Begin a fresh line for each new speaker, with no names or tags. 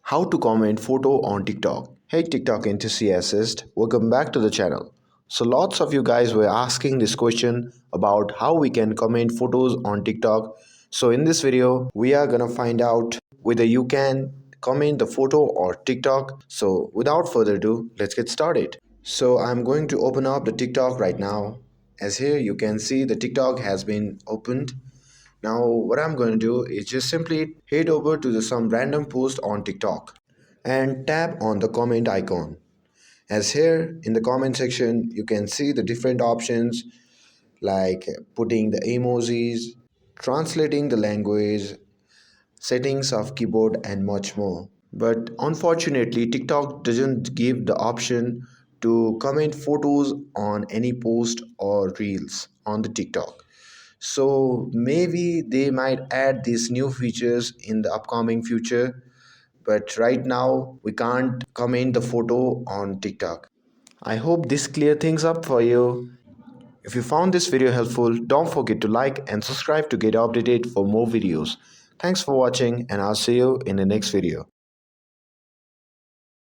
How to comment photo on TikTok. Hey TikTok enthusiast, welcome back to the channel. So lots of you guys were asking this question about how we can comment photos on TikTok. So in this video, we are gonna find out whether you can comment the photo or TikTok. So without further ado, let's get started. So I'm going to open up the TikTok right now. As here you can see the TikTok has been opened. Now, what I'm going to do is just simply head over to some random post on TikTok and tap on the comment icon. As here in the comment section, you can see the different options like putting the emojis, translating the language, settings of keyboard, and much more. But unfortunately, TikTok doesn't give the option to comment photos on any post or reels on the TikTok. So maybe they might add these new features in the upcoming future, but right now we can't comment the photo on TikTok. I hope this clear things up for you. If you found this video helpful, don't forget to like and subscribe to get updated for more videos. Thanks for watching and I'll see you in the next video.